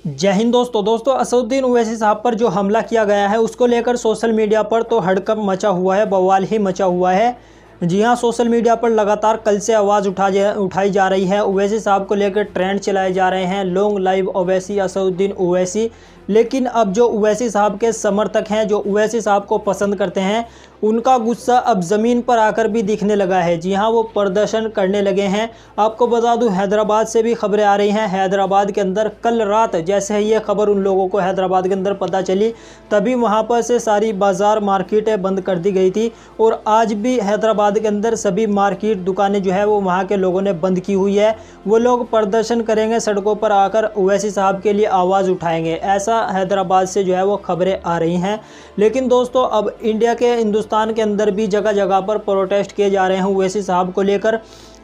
जय हिंद दोस्तों असदुद्दीन ओवैसी साहब पर जो हमला किया गया है उसको लेकर सोशल मीडिया पर तो हड़कंप मचा हुआ है, बवाल ही मचा हुआ है। जी हाँ, सोशल मीडिया पर लगातार कल से आवाज़ उठाई जा रही है। ओवैसी साहब को लेकर ट्रेंड चलाए जा रहे हैं, लॉन्ग लाइव ओवैसी, असदुद्दीन ओवैसी। लेकिन अब जो ओवैसी साहब के समर्थक हैं, जो ओवैसी साहब को पसंद करते हैं, उनका गुस्सा अब ज़मीन पर आकर भी दिखने लगा है। जी हाँ, वो प्रदर्शन करने लगे हैं। आपको बता दूं, हैदराबाद से भी खबरें आ रही हैं। हैदराबाद के अंदर कल रात जैसे ही ये खबर उन लोगों को हैदराबाद के अंदर पता चली, तभी वहाँ पर से सारी बाज़ार मार्केटें बंद कर दी गई थी। और आज भी हैदराबाद के अंदर सभी मार्केट दुकानें जो है वो वहाँ के लोगों ने बंद की हुई है। वो लोग प्रदर्शन करेंगे, सड़कों पर आकर ओवैसी साहब के लिए आवाज़ उठाएंगे, ऐसा हैदराबाद से जो है वो खबरें आ रही हैं। लेकिन दोस्तों, अब इंडिया के हिंदुस्तान के अंदर भी जगह जगह पर प्रोटेस्ट किए जा रहे हैं ओवैसी साहब को लेकर।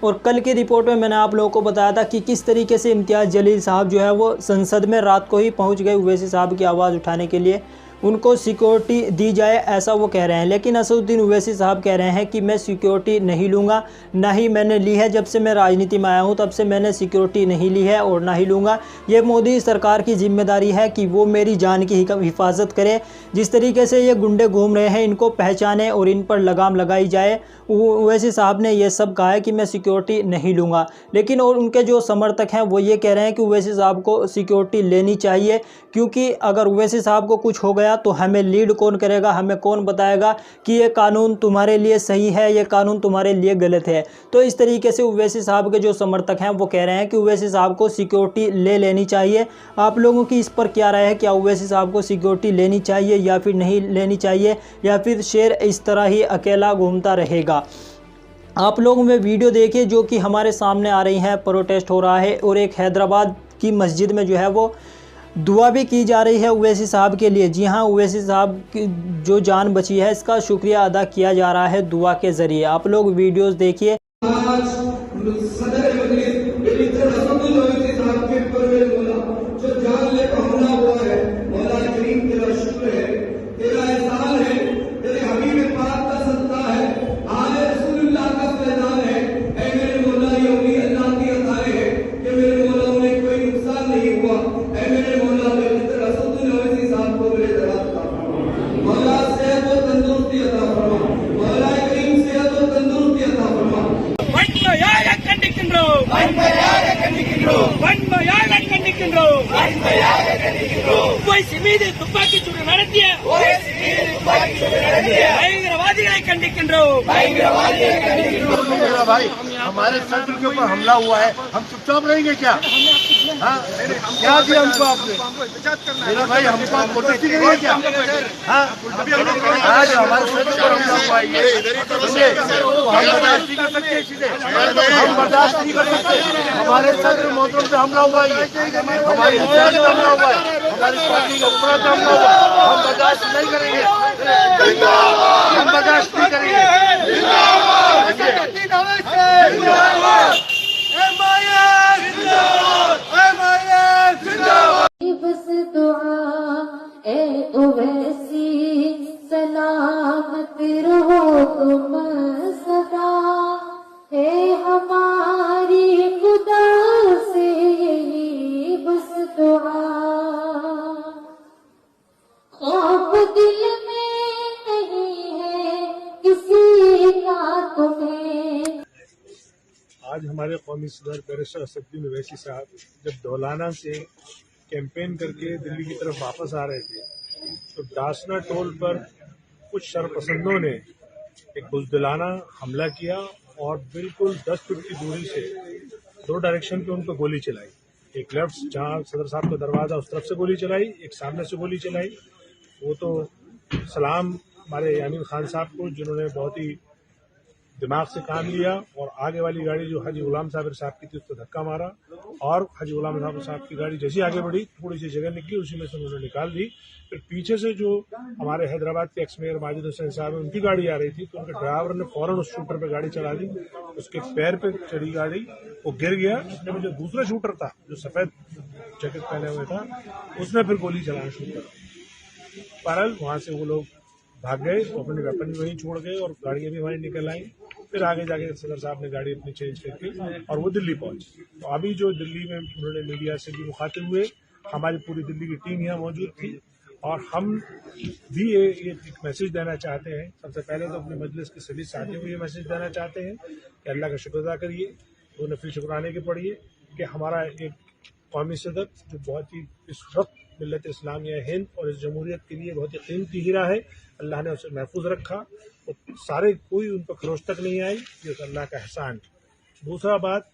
और कल की रिपोर्ट में मैंने आप लोगों को बताया था कि किस तरीके से इम्तियाज़ जलील साहब जो है वो संसद में रात को ही पहुंच गए ओवैसी साहब की आवाज़ उठाने के लिए। उनको सिक्योरिटी दी जाए ऐसा वो कह रहे हैं। लेकिन असदुद्दीन ओवैसी साहब कह रहे हैं कि मैं सिक्योरिटी नहीं लूँगा, ना ही मैंने ली है। जब से मैं राजनीति में आया हूँ तब से मैंने सिक्योरिटी नहीं ली है और ना ही लूँगा। ये मोदी सरकार की जिम्मेदारी है कि वो मेरी जान की हिफाजत करे। जिस तरीके से ये गुंडे घूम रहे हैं, इनको पहचाने और इन पर लगाम लगाई जाए। ओवैसी साहब ने ये सब कहा है कि मैं सिक्योरिटी नहीं लूँगा। लेकिन और उनके जो समर्थक हैं वो ये कह रहे हैं कि ओवैसी साहब को सिक्योरिटी लेनी चाहिए, क्योंकि अगर ओवैसी साहब को कुछ हो गया तो हमें लीड कौन करेगा, हमें कौन बताएगा कि ये कानून तुम्हारे लिए सही है, ये कानून तुम्हारे लिए गलत है। तो इस तरीके से ओवैसी साहब के जो समर्थक हैं वो कह रहे हैं कि ओवैसी साहब को सिक्योरिटी ले लेनी चाहिए। आप लोगों की इस पर क्या राय है? क्या ओवैसी साहब को सिक्योरिटी लेनी चाहिए या फिर नहीं लेनी चाहिए, या फिर शेर इस तरह ही अकेला घूमता रहेगा? आप लोग में वीडियो देखिए जो कि हमारे सामने आ रही है। प्रोटेस्ट हो रहा है और एक हैदराबाद की मस्जिद में जो है वो दुआ भी की जा रही है ओवैसी साहब के लिए। जी हाँ, ओवैसी साहब की जो जान बची है इसका शुक्रिया अदा किया जा रहा है दुआ के ज़रिए। आप लोग वीडियोस देखिए। மீது துப்பாக்கி சூடு நடத்திய பயங்கரवादिகளை கண்டிக்கின்றோம்। भाई, हमारे सत्र के ऊपर हमला हुआ है, हम चुपचाप रहेंगे क्या? हाँ, क्या दिया हमको आपने? मेरा भाई, हमको आप प्रोटेस्ट करेंगे क्या? हाँ, आज हमारे सत्र पर हमला हुआ है, हम बर्दाश्त नहीं कर सकते। सीधे हम बर्दाश्त नहीं कर सकते। हमारे सत्र मोहतरम पे हमला हुआ है, हमारी इंसान पे हमला हुआ है, हमारी पार्टी के ऊपर हमला हुआ है। हम बर्दाश्त नहीं करेंगे, हम बर्दाश्त नहीं करेंगे। बस दुआ ए ओवैसी, सलामत रहो तुम सदा, है हमारी खुदा से यही बस दुआ। ख्वाब दिल में नहीं है किसी का तुम्हें। आज हमारे कौमी सदर बैरिस्टर असदुद्दीन ओवैसी साहब जब दौलाना से कैंपेन करके दिल्ली की तरफ वापस आ रहे थे, तो डासना टोल पर कुछ शरपसंदों ने एक बुज़दिलाना हमला किया और बिल्कुल 10 फीट की दूरी से 2 डायरेक्शन पे उनको गोली चलाई। एक लेफ्ट जहाँ सदर साहब का दरवाज़ा उस तरफ से गोली चलाई, एक सामने से गोली चलाई। वो तो सलाम हमारे यामीन खान साहब को, जिन्होंने बहुत ही दिमाग से काम लिया और आगे वाली गाड़ी जो हाजी गुलाम साबिर साहब की थी उसको धक्का मारा, और हाजी गुलाम साहब की गाड़ी जैसी आगे बढ़ी थोड़ी सी जगह निकली, उसी में से उन्होंने निकाल दी। फिर पीछे से जो हमारे हैदराबाद के एक्स मेयर माजिद हुसैन साहब है, उनकी गाड़ी आ रही थी, तो उनके ड्राइवर ने फौरन उस शूटर पे गाड़ी चला दी। उसके पैर पे चढ़ी गाड़ी, वो गिर गया। उसने जो दूसरा शूटर था जो सफेद जैकेट पहने हुए था, उसने फिर गोली चलाना शुरू कर दी। बहरहाल वहां से वो लोग भाग गए, तो अपने वेपन भी वहीं छोड़ गए और गाड़ियां भी वहीं निकल आई। फिर आगे जाके सदर साहब ने गाड़ी अपनी चेंज करके और वो दिल्ली पहुंचे। तो अभी जो दिल्ली में उन्होंने मीडिया से भी मुखातिब हुए हमारी पूरी दिल्ली की टीम यहाँ मौजूद थी और हम भी ये एक मैसेज देना चाहते हैं। सबसे पहले तो अपने मजलिस के सभी साथियों को ये मैसेज देना चाहते हैं कि अल्लाह का शुक्र अदा करिए, वो नफिल शुक्राने के पढ़िए कि हमारा एक कौमी सदर जो बहुत ही इस वक्त मिल्लत इस्लामिया हिंद और इस जमहूरियत के लिए बहुत ही कीमती हीरा है, अल्लाह ने उसे महफूज रखा और सारे कोई उन पर खरोच तक नहीं आई, ये अल्लाह का एहसान। दूसरा बात,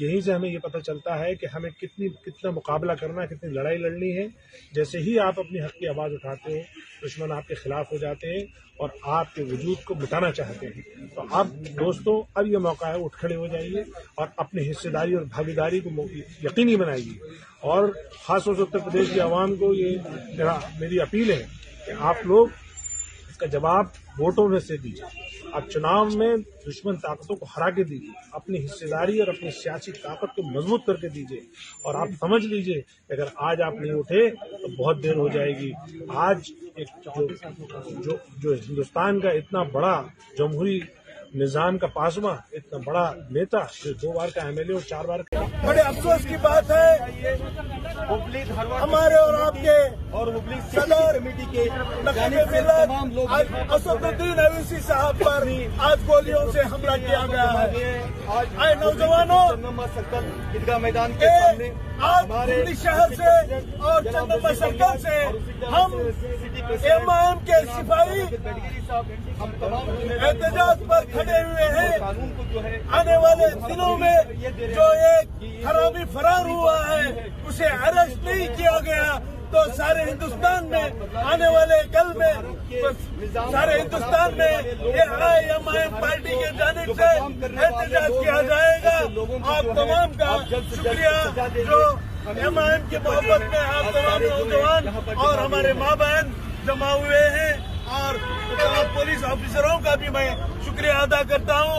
यहीं से हमें ये पता चलता है कि हमें कितना मुकाबला करना है, कितनी लड़ाई लड़नी है। जैसे ही आप अपनी हक की आवाज़ उठाते हो, दुश्मन आपके खिलाफ हो जाते हैं और आपके वजूद को मिटाना चाहते हैं। तो अब दोस्तों, अब ये मौका है, उठ खड़े हो जाइए और अपनी हिस्सेदारी और भागीदारी को यकीनी बनाइए। और खासतौर से उत्तर प्रदेश की आवाम को ये मेरी अपील है कि आप लोग इसका जवाब वोटों में से दीजिए। आप चुनाव में दुश्मन ताकतों को हरा के दीजिए, अपनी हिस्सेदारी और अपनी सियासी ताकत को मजबूत करके दीजिए। और आप समझ लीजिए कि अगर आज आप नहीं उठे तो बहुत देर हो जाएगी। आज एक जो हिंदुस्तान का इतना बड़ा जमहूरी निजाम का पासवा, इतना बड़ा नेता जो 2 बार का एमएलए और 4 बार का, बड़े अफसोस की बात है हमारे और आपके और सदर कमेटी के असदुद्दीन अवैसी साहब पर आज गोलियों से हमला किया गया है। आए नौजवानों, ईदगाह मैदान के सामने आज दिल्ली शहर से और चंदमा सर्कल से हम एमआईएम के सिपाही एहतजाज पर खड़े हुए हैं। आने वाले दिनों में जो एक हरामी फरार हुआ है उसे अरेस्ट नहीं किया गया तो सारे हिंदुस्तान में आने वाले कल में सारे हिंदुस्तान में एमआईएम पार्टी के जानिब से एहतजाज किया जाएगा। आप तमाम का शुक्रिया जो एमआईएम की मोहब्बत में आप तमाम नौजवान और हमारे माँ बहन जमा हुए हैं और पुलिस ऑफिसरों का भी मैं शुक्रिया अदा करता हूँ।